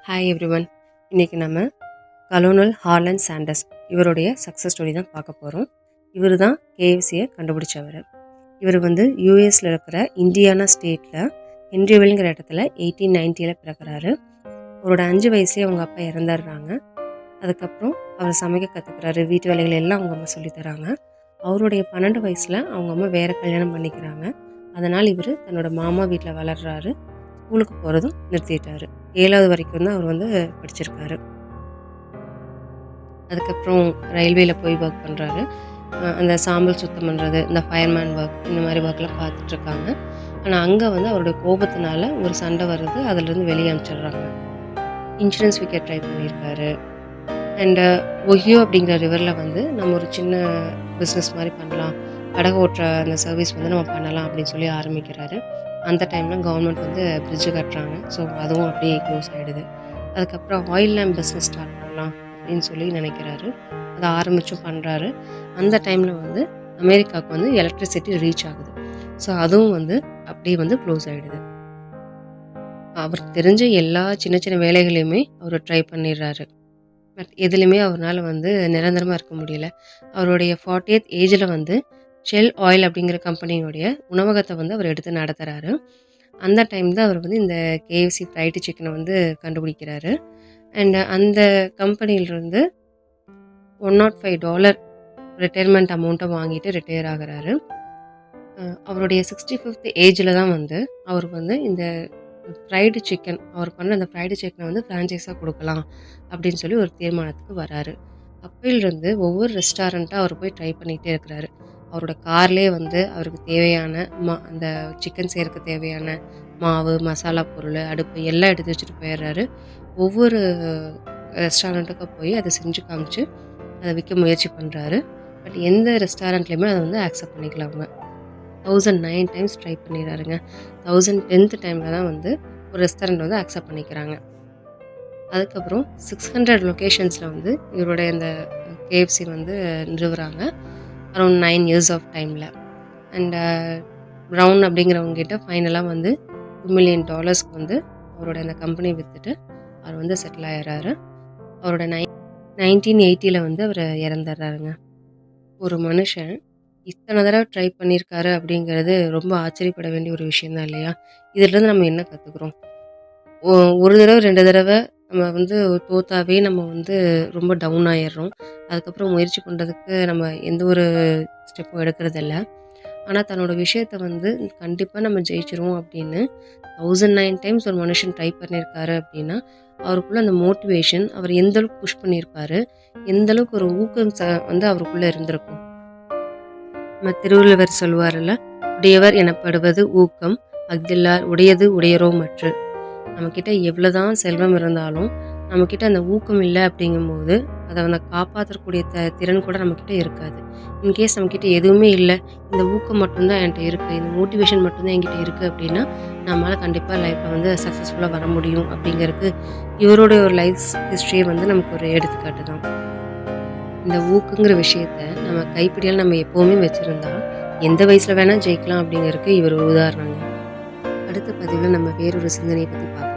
Hi everyone. இன்றைக்கி நம்ம colonel ஹார்லண்ட் Sanders இவருடைய சக்ஸஸ் ஸ்டோரி தான் பார்க்க போகிறோம். இவர் தான் கேஎஃப்சியை கண்டுபிடிச்சவர். இவர் யூஎஸில் இருக்கிற இண்டியானா ஸ்டேட்டில் ஹென்ரிவில்ங்கிற இடத்துல 1890 பிறக்கிறாரு. அவரோட 5 வயசுலேயே அவங்க அப்பா இறந்துடுறாங்க. அதுக்கப்புறம் அவர் சமைக்க கற்றுக்கிறாரு. வீட்டு வேலைகள் எல்லாம் அவங்க அம்மா சொல்லித்தராங்க. அவருடைய 12 வயசில் அவங்க அம்மா வேறு கல்யாணம் பண்ணிக்கிறாங்க. அதனால் இவர் தன்னோட மாமா வீட்டில் வளர்கிறாரு. ஸ்கூலுக்கு போகிறதும் நிறுத்திட்டார். 7வது வரைக்கும் தான் அவர் படிச்சிருக்காரு. அதுக்கப்புறம் ரயில்வேயில் போய் ஒர்க் பண்ணுறாரு. அந்த சாம்பல் சுத்தம் பண்ணுறது, இந்த ஃபயர்மேன் ஒர்க், இந்த மாதிரி ஒர்க்லாம் பார்த்துட்ருக்காங்க. ஆனால் அங்கே அவருடைய கோபத்தினால ஒரு சண்டை வருது. அதிலிருந்து வெளியே அனுப்பிச்சிடுறாங்க. இன்சூரன்ஸ் விற்க ட்ரை பண்ணியிருக்காரு. அண்டு ஒஹியோ அப்படிங்கிற ரிவரில் நம்ம ஒரு சின்ன பிஸ்னஸ் மாதிரி பண்ணலாம், படகு ஓட்டுற அந்த சர்வீஸ் நம்ம பண்ணலாம் அப்படின்னு சொல்லி ஆரம்பிக்கிறாரு. அந்த டைமில் கவர்மெண்ட் பிரிட்ஜு கட்டுறாங்க. ஸோ அதுவும் அப்படியே க்ளோஸ் ஆகிடுது. அதுக்கப்புறம் ஆயில் லேம்ப் பிஸ்னஸ் ஸ்டார்ட் பண்ணலாம் அப்படின்னு சொல்லி நினைக்கிறாரு. அதை ஆரம்பிச்சும் பண்ணுறாரு. அந்த டைமில் அமெரிக்காவுக்கு எலக்ட்ரிசிட்டி ரீச் ஆகுது. ஸோ அதுவும் அப்படியே க்ளோஸ் ஆகிடுது. அவருக்கு தெரிஞ்ச எல்லா சின்ன சின்ன வேலைகளையுமே அவர் ட்ரை பண்ணிடுறாரு. பட் எதுலேயுமே அவரால் நிரந்தரமாக இருக்க முடியல. அவருடைய 40th ஏஜில் ஷெல் ஆயில் அப்படிங்கிற கம்பெனியோடைய உணவகத்தை அவர் எடுத்து நடத்துகிறாரு. அந்த டைம் தான் அவர் இந்த கேஎஃப்சி ஃப்ரைடு சிக்கனை கண்டுபிடிக்கிறாரு. அண்ட் அந்த கம்பெனியிலிருந்து $105 ரிட்டையர்மெண்ட் அமௌண்ட்டை வாங்கிட்டு ரிட்டையர் ஆகிறாரு. அவருடைய 65th ஏஜில் தான் அவர் இந்த ஃப்ரைடு சிக்கன், அவர் பண்ண அந்த ஃப்ரைடு சிக்கனை ஃப்ரான்ச்சைஸாக கொடுக்கலாம் அப்படின்னு சொல்லி ஒரு தீர்மானத்துக்கு வராரு. அப்பையிலிருந்து ஒவ்வொரு ரெஸ்டாரண்ட்டாக அவர் போய் ட்ரை பண்ணிகிட்டே இருக்கிறாரு. அவரோட கார்லேயே அவருக்கு தேவையான அந்த சிக்கன் செய்கிறதுக்கு தேவையான மாவு, மசாலா பொருள், அடுப்பு எல்லாம் எடுத்து வச்சுட்டு போயிடுறாரு. ஒவ்வொரு ரெஸ்டாரண்ட்டுக்கும் போய் அதை செஞ்சு காமிச்சு அதை விற்க முயற்சி பண்ணுறாரு. பட் எந்த ரெஸ்டாரண்ட்லேயுமே அதை ஆக்செப்ட் பண்ணிக்கல. அவங்க 1009 டைம்ஸ் ட்ரை பண்ணிடுறாருங்க. 1010th டைமில் தான் ஒரு ரெஸ்டாரண்ட் அக்செப்ட் பண்ணிக்கிறாங்க. அதுக்கப்புறம் 600 லொக்கேஷன்ஸில் இவருடைய இந்த கேஎஃப்சி நிறுவுறாங்க. அரௌண்ட் 9 years ஆஃப் டைமில். அண்ட் ப்ரவுன் அப்படிங்கிறவங்ககிட்ட ஃபைனலாக $2 million அவரோட அந்த கம்பெனி விற்றுட்டு அவர் செட்டில் ஆகிறாரு. அவரோட 1980 அவர் இறந்துடுறாருங்க. ஒரு மனுஷன் இத்தனை தடவை ட்ரை பண்ணியிருக்காரு அப்படிங்கிறது ரொம்ப ஆச்சரியப்பட வேண்டிய ஒரு விஷயந்தான் இல்லையா? இதிலேருந்து நம்ம என்ன கற்றுக்குறோம்? ஒரு தடவை 2 தடவை நம்ம தோத்தாவே நம்ம ரொம்ப டவுன் ஆயிடுறோம். அதுக்கப்புறம் முயற்சி பண்ணுறதுக்கு நம்ம எந்த ஒரு ஸ்டெப்பும் எடுக்கிறதில்ல. ஆனால் தன்னோட விஷயத்தை கண்டிப்பாக நம்ம ஜெயிச்சிருவோம் அப்படின்னு 1009 டைம்ஸ் ஒரு மனுஷன் ட்ரை பண்ணியிருக்காரு அப்படின்னா அவருக்குள்ளே அந்த மோட்டிவேஷன், அவர் எந்தளவுக்கு புஷ் பண்ணியிருப்பார், எந்தளவுக்கு ஒரு ஊக்கம் அவருக்குள்ளே இருந்திருக்கும். நம்ம திருவள்ளுவர் சொல்லுவார்ல, உடையவர் எனப்படுவது ஊக்கம், அஃதில்லார் உடையது உடையரோ மற்று. நம்மக்கிட்ட எவ்வளோதான் செல்வம் இருந்தாலும் நம்மக்கிட்ட அந்த ஊக்கம் இல்லை அப்படிங்கும்போது அதை காப்பாற்றக்கூடிய திறன் கூட நம்மக்கிட்ட இருக்காது. இன்கேஸ் நம்மக்கிட்ட எதுவுமே இல்லை, இந்த ஊக்கம் மட்டும்தான் என்கிட்ட இருக்குது, இந்த மோட்டிவேஷன் மட்டும்தான் என்கிட்ட இருக்குது அப்படின்னா நம்மளால் கண்டிப்பாக லைஃப்பில் சக்ஸஸ்ஃபுல்லாக வர முடியும். அப்படிங்கிறதுக்கு இவருடைய ஒரு லைஃப் ஹிஸ்ட்ரியை நமக்கு ஒரு எடுத்துக்காட்டு தான். இந்த ஊக்குங்கிற விஷயத்த நம்ம கைப்பிடியால் நம்ம எப்போவுமே வச்சுருந்தா எந்த வயசில் வேணால் ஜெயிக்கலாம் அப்படிங்கிறதுக்கு இவர் ஒரு உதாரணங்க. அடுத்த பதிவில் நம்ம வேறொரு சிந்தனையை பற்றி பார்க்கலாம்.